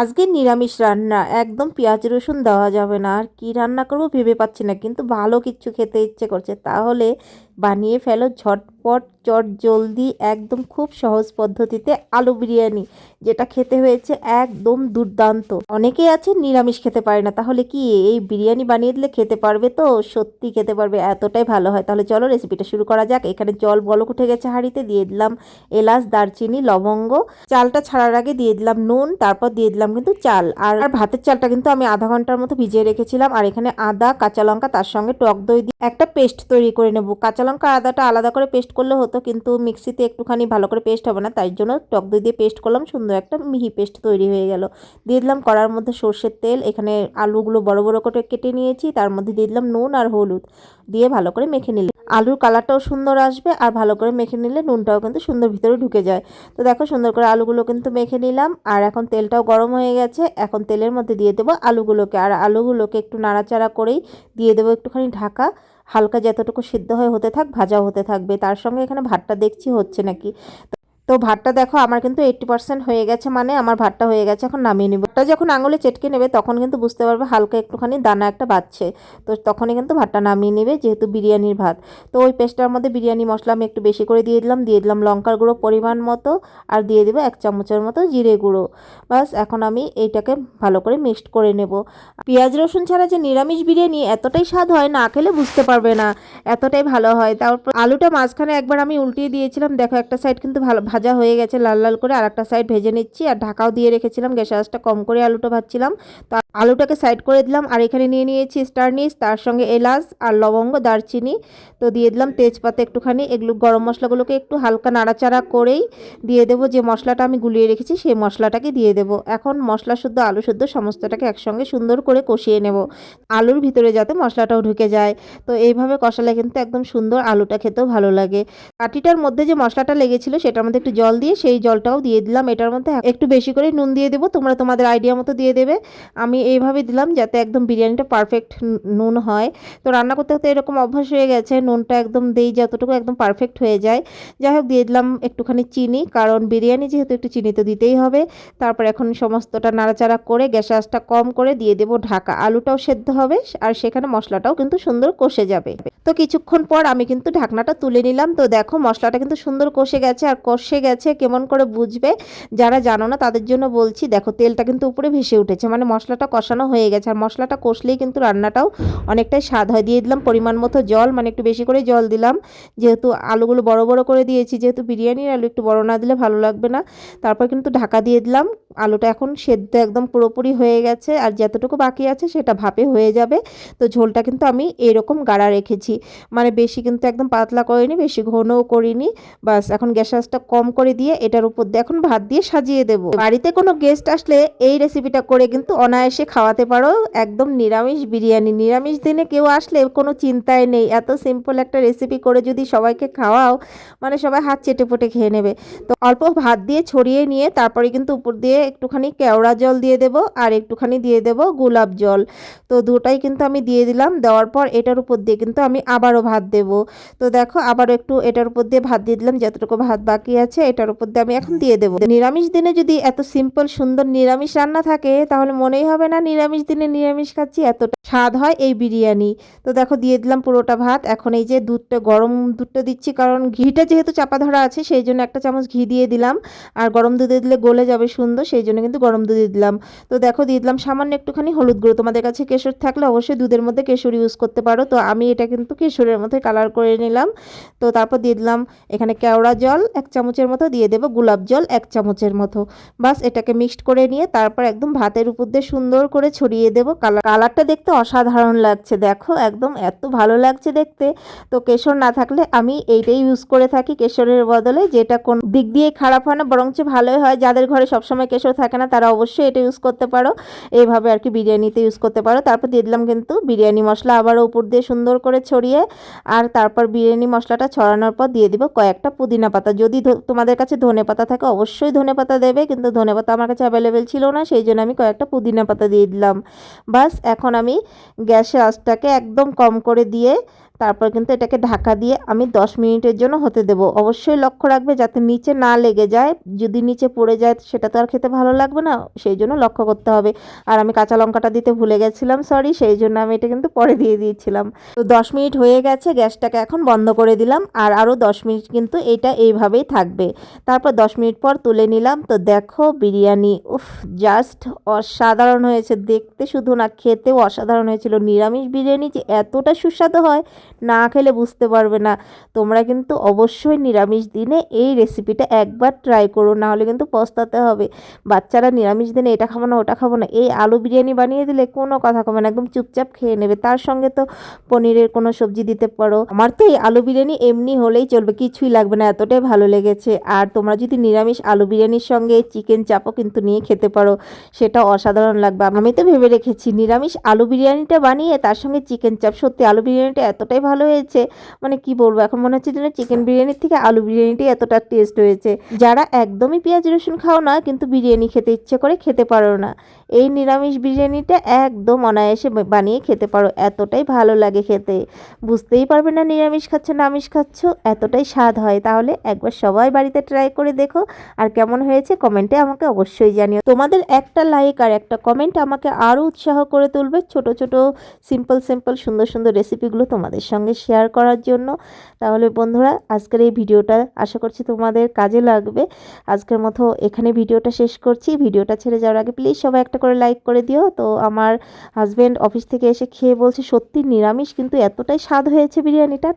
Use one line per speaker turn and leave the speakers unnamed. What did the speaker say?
আজকে নিরামিষ রান্না, একদম পেঁয়াজ রসুন দেওয়া যাবে না। আর কি রান্না করব ভেবে পাচ্ছি না, কিন্তু ভালো কিছু খেতে ইচ্ছে করছে। তাহলে বানিয়ে ফেলো ঝটপট চট জলদি, একদম খুব সহজ পদ্ধতিতে আলু বিরিয়ানি, যেটা খেতে হয়েছে একদম দুর্দান্ত। অনেকেই আছে নিরামিষ খেতে পারে না, তাহলে কি এই বিরিয়ানি বানিয়ে দিলে খেতে পারবে? তো সত্যি খেতে পারবে, এতটাই ভালো হয়। তাহলে চলো রেসিপিটা শুরু করা যাক। এখানে জল বলক উঠে গেছে হাঁড়িতে, দিয়ে দিলাম এলাচ, দারচিনি, লবঙ্গ। চালটা ছাড়ার আগে দিয়ে দিলাম নুন, তারপর দিয়ে দিলাম কিন্তু চাল। আর ভাতের চালটা কিন্তু আমি আধা ঘন্টার মতো ভিজিয়ে রেখেছিলাম। আর এখানে আদা, কাঁচা লঙ্কা, তার সঙ্গে টক দই দিয়ে একটা পেস্ট তৈরি করে নেব। কাঁচা লঙ্কা আদাটা আলাদা করে পেস্ট করলে হতো, কিন্তু মিক্সিতে একটুখানি ভালো করে পেস্ট হবে না, তাই জন্য টক দই দিয়ে পেস্ট করলাম। সুন্দর একটা মিহি পেস্ট তৈরি হয়ে গেল। দিয়ে দিলাম কড়ার মধ্যে সর্ষের তেল। এখানে আলুগুলো বড় বড় করে কেটে নিয়েছি, তার মধ্যে দিয়ে দিলাম নুন আর হলুদ, দিয়ে ভালো করে মেখে নিলাম। আলুর কালারটাও সুন্দর আসবে, আর ভালো করে মেখে নিলে নুনটাও কিন্তু সুন্দর ভিতরে ঢুকে যায়। তো দেখো সুন্দর করে আলুগুলো কিন্তু মেখে নিলাম। আর এখন তেলটাও গরম হয়ে গেছে। এখন তেলের মধ্যে দিয়ে দেবো আলুগুলোকে, আর আলুগুলোকে একটু নাড়াচাড়া করেই দিয়ে দেবো একটুখানি ঢাকা। হালকা যতটুকু সিদ্ধ হয়ে হতে থাক, ভাজাও হতে থাকবে। তার সঙ্গে এখানে ভাতটা দেখছি হচ্ছে নাকি। তো ভাতটা দেখো আমার কিন্তু 80% হয়ে গেছে, মানে আমার ভাতটা হয়ে গেছে। এখন নামিয়ে নিব। ভাতটা যখন আঙুলে চেটকে নেবে তখন কিন্তু বুঝতে পারবে হালকা একটুখানি দানা একটা বাজছে। তো তখনই কিন্তু ভাতটা নামিয়ে নেবে, যেহেতু বিরিয়ানির ভাত। তো ওই পেস্টটার মধ্যে বিরিয়ানি মশলা আমি একটু বেশি করে দিয়ে দিলাম লঙ্কার গুঁড়ো পরিমাণ মতো, আর দিয়ে দেবো 1 চামচের মতো জিরে গুঁড়ো। বাস এখন আমি এইটাকে ভালো করে মিক্সড করে নেব। পেঁয়াজ রসুন ছাড়া যে নিরামিষ বিরিয়ানি এতটাই স্বাদ হয়, না খেলে বুঝতে পারবে না, এতটাই ভালো হয়। তারপর আলুটা মাঝখানে একবার আমি উল্টিয়ে দিয়েছিলাম, দেখো একটা সাইড কিন্তু ভালো ভাজা হয়ে গেছে লাল লাল করে, আর একটা সাইড ভেজে নিচ্ছি। আর ঢাকাও দিয়ে রেখেছিলাম, গ্যাসের আঁচটা কম করে আলুটা ভাজছিলাম। তো আলুটাকে সাইড করে দিলাম। আর এখানে নিয়ে নিয়েছি স্টারনিস, তার সঙ্গে এলাচ আর লবঙ্গ, দারচিনি। তো দিয়ে দিলাম তেজপাতা একটুখানি। এগুলো গরম মশলাগুলোকে একটু হালকা নাড়াচাড়া করেই দিয়ে দেবো যে মশলাটা আমি গুলিয়ে রেখেছি, সেই মশলাটাকে দিয়ে দেবো। এখন মশলা শুদ্ধ আলু শুদ্ধ সমস্তটাকে একসঙ্গে সুন্দর করে কষিয়ে নেব, আলুর ভিতরে যাতে মশলাটাও ঢুকে যায়। তো এইভাবে কষালে কিন্তু একদম সুন্দর আলুটা খেতেও ভালো লাগে। কাঠিটার মধ্যে যে মশলাটা লেগেছিল সেটার মধ্যে একটু জল দিয়ে সেই জলটাও দিয়ে দিলাম। এটার মধ্যে একটু বেশি করে নুন দিয়ে দেবো, তোমরা তোমাদের আইডিয়া মতো দিয়ে দেবে। আমি এইভাবে দিলাম যাতে একদম বিরিয়ানিটা পারফেক্ট নুন হয়। তো রান্না করতে করতে এরকম অভ্যাস হয়ে গেছে, নুনটা একদম দেই যতটুকু একদম পারফেক্ট হয়ে যায়। যাই হোক, দিয়ে দিলাম একটুখানি চিনি, কারণ বিরিয়ানি যেহেতু একটু চিনি তো দিতেই হবে। তারপর এখন সমস্তটা নাড়াচাড়া করে গ্যাসের আঁচটা কম করে দিয়ে দেবো ঢাকা। আলুটাও সেদ্ধ হবে, আর সেখানে মশলাটাও কিন্তু সুন্দর কষে যাবে। তো কিছুক্ষণ পর আমি কিন্তু ঢাকনাটা তুলে নিলাম। তো দেখো মশলাটা কিন্তু সুন্দর কষে গেছে। আর কষে গেছে কেমন করে বুঝবে, যারা জানো না তাদের জন্য বলছি, দেখো তেলটা কিন্তু উপরে ভেসে উঠেছে, মানে মশলাটা কষানো হয়ে গেছে। আর মশলাটা কষলেই কিন্তু রান্নাটাও অনেকটাই স্বাদ হয়। দিয়ে দিলাম পরিমাণ মতো জল, মানে একটু বেশি করে জল দিলাম, যেহেতু আলুগুলো বড় বড় করে দিয়েছি। যেহেতু বিরিয়ানির আলু একটু বড় না দিলে ভালো লাগবে না। তারপর কিন্তু ঢাকা দিয়ে দিলাম। আলুটা এখন সেদ্ধ একদম পুরোপুরি হয়ে গেছে, আর যতটুকু বাকি আছে সেটা ভাপে হয়ে যাবে। তো ঝোলটা কিন্তু আমি এরকম গাঢ়া রেখেছি, মানে বেশি কিন্তু একদম পাতলা করিনি, বেশি ঘনও করিনি। বাস এখন গ্যাস আঁচটা কম করে দিয়ে এটার উপর দিয়ে এখন ভাত দিয়ে সাজিয়ে দেব। বাড়িতে কোনো গেস্ট আসলে এই রেসিপিটা করে কিন্তু অনায়াসে খাওয়াতে পারো। একদম নিরামিষ বিরিয়ানি, নিরামিষ দিনে কেউ আসলে কোনো চিন্তাই নেই। এত সিম্পল একটা রেসিপি করে যদি সবাইকে খাওয়াও, মানে সবাই হাত চেটে পুটে খেয়ে নেবে। তো অল্প ভাত দিয়ে ছড়িয়ে নিয়ে তারপরে কিন্তু উপর দিয়ে একটুখানি কেওড়া জল দিয়ে দেব, আর একটুখানি দিয়ে দেব গোলাপ জল। তো দুটাই কিন্তু আমি দিয়ে দিলাম। দেওয়ার পর এটার উপর দিয়ে কিন্তু আমি আবারও ভাত দেব। তো দেখো আবারও একটু এটার উপর দিয়ে ভাত দিয়ে দিলাম, যতটুকু ভাত বাকি আছে এটার উপর দিয়ে আমি এখন দিয়ে দেবো। নিরামিষ দিনে যদি এত সিম্পল সুন্দর নিরামিষ রান্না থাকে, তাহলে মনেই হবে না নিরামিষ দিনে নিরামিষ খাচ্ছি, এতটা স্বাদ হয় এই বিরিয়ানি। তো দেখো দিয়ে দিলাম পুরোটা ভাত। এখন এই যে দুধটা, গরম দুধটা দিচ্ছি, কারণ ঘিটা যেহেতু চাপা ধরা আছে সেই জন্য 1 চামচ ঘি দিয়ে দিলাম। আর গরম দুধে দিলে গলে যাবে সুন্দর, সেই জন্য কিন্তু গরম দুধে দিলাম। তো দেখো দিয়ে দিলাম সামান্য একটুখানি হলুদ গুঁড়ো। তোমাদের কাছে কেশর থাকলে অবশ্যই দুধের মধ্যে কেশর ইউজ করতে পারো। তো আমি এটা কিন্তু কেশরের মধ্যে কালার করে নিলাম। তো তারপর দিয়ে দিলাম এখানে কেওড়া জল 1 চামচের মতো, দিয়ে দেবো গোলাপ জল 1 চামচের মতো। বাস এটাকে মিক্সড করে নিয়ে তারপর একদম ভাতের উপর দিয়ে সুন্দর করে ছড়িয়ে দেবো। কালারটা দেখতে অসাধারণ লাগছে, দেখো একদম এত ভালো লাগছে দেখতে। তো কেশর না থাকলে আমি এইটাই ইউজ করে থাকি কেশরের বদলে, যেটা কোন দিক দিয়ে খারাপ হয় না, বরঞ্চ ভালোই হয়। যাদের ঘরে সবসময় কেশর থাকে না তারা অবশ্যই এটা ইউজ করতে পারো, এইভাবে আর কি বিরিয়ানিতে ইউজ করতে পারো। তারপর দিয়ে দিলাম কিন্তু বিরিয়ানি মশলা আবারও উপর দিয়ে সুন্দর করে ছড়িয়ে। আর তারপর বিরিয়ানি মশলাটা ছড়ানোর পর দিয়ে দিব কয়েকটা পুদিনা পাতা। যদি তোমাদের কাছে ধনে পাতা থাকে অবশ্যই ধনে পাতা দেবে, কিন্তু ধনে পাতা আমার কাছে অ্যাভেলেবেল ছিল না, সেই জন্য আমি কয়েকটা পুদিনা পাতা দিয়ে দিলাম। বাস এখন আমি গ্যাসের আঁচটাকে একদম কম করে দিয়ে তারপর কিন্তু এটাকে ঢাকা দিয়ে আমি 10 মিনিটের জন্য হতে দেব। অবশ্যই লক্ষ্য রাখবে যাতে নিচে না লেগে যায়, যদি নিচে পড়ে যায় সেটা তো আর খেতে ভালো লাগবে না, সেই জন্য লক্ষ্য করতে হবে। আর আমি কাঁচা লঙ্কাটা দিতে ভুলে গেছিলাম, সরি, সেই জন্য আমি এটা কিন্তু পরে দিয়ে দিয়েছিলাম। তো 10 মিনিট হয়ে গেছে, গ্যাসটাকে এখন বন্ধ করে দিলাম। আর আরও 10 মিনিট কিন্তু এটা এইভাবেই থাকবে। তারপর 10 মিনিট পর তুলে নিলাম। তো দেখো বিরিয়ানি, উফ, জাস্ট অসাধারণ হয়েছে, দেখতে শুধু না, খেতেও অসাধারণ হয়েছিল। নিরামিষ বিরিয়ানি যে এতটা সুস্বাদু হয়, না খেলে বুঝতে পারবে না। তোমরা কিন্তু অবশ্যই নিরামিষ দিনে এই রেসিপিটা একবার ট্রাই করো, না হলে কিন্তু পস্তাতে হবে। বাচ্চারা নিরামিষ দিনে এটা খাবো না ওটা খাবো না, এই আলু বিরিয়ানি বানিয়ে দিলে কোনো কথা কবে না, একদম চুপচাপ খেয়ে নেবে। তার সঙ্গে তো পনিরের কোনো সবজি দিতে পারো। আমার তো এই আলু বিরিয়ানি এমনি হলেই চলবে, কিছুই লাগবে না, এতটাই ভালো লেগেছে। আর তোমরা যদি নিরামিষ আলু বিরিয়ানির সঙ্গে চিকেন চাপও কিন্তু নিয়ে খেতে পারো, সেটা অসাধারণ লাগবে। আমি তো ভেবে রেখেছি নিরামিষ আলু বিরিয়ানিটা বানিয়ে তার সঙ্গে চিকেন চাপ। সত্যি আলু বিরিয়ানিটা এতটাই ভালো হয়েছে, মানে কি বলবো, এখন মনে হচ্ছে যেন চিকেন বিরিয়ানির থেকে আলু বিরিয়ানিটাই এতটা টেস্ট হয়েছে। যারা একদমই পেঁয়াজ রসুন খাও না কিন্তু বিরিয়ানি খেতে ইচ্ছে করে খেতে পারো না, এই নিরামিষ বিরিয়ানিটা একদম অনায়াসে বানিয়ে খেতে পারো, এতটাই ভালো লাগে খেতে। বুঝতেই পারবে না নিরামিষ খাচ্ছ না আমিষ খাচ্ছ, এতটাই স্বাদ হয়। তাহলে একবার সবাই বাড়িতে ট্রাই করে দেখো, আর কেমন হয়েছে কমেন্টে আমাকে অবশ্যই জানিও। তোমাদের একটা লাইক আর একটা কমেন্ট আমাকে আরও উৎসাহ করে তুলবে ছোট ছোট সিম্পল সিম্পল সুন্দর সুন্দর রেসিপিগুলো তোমাদের সঙ্গে শেয়ার করার জন্য। তাহলে বন্ধুরা, আজকের এই ভিডিওটা আশা করছি তোমাদের কাজে লাগবে। আজকের মতো এখানে ভিডিওটা শেষ করছি। ভিডিওটা ছেড়ে যাওয়ার আগে প্লিজ সবাই একটা করে লাইক করে দিও। তো আমার হাজব্যান্ড অফিস থেকে এসে খেয়ে বলছে সত্যি নিরামিষ কিন্তু এতটাই স্বাদ হয়েছে বিরিয়ানিটা।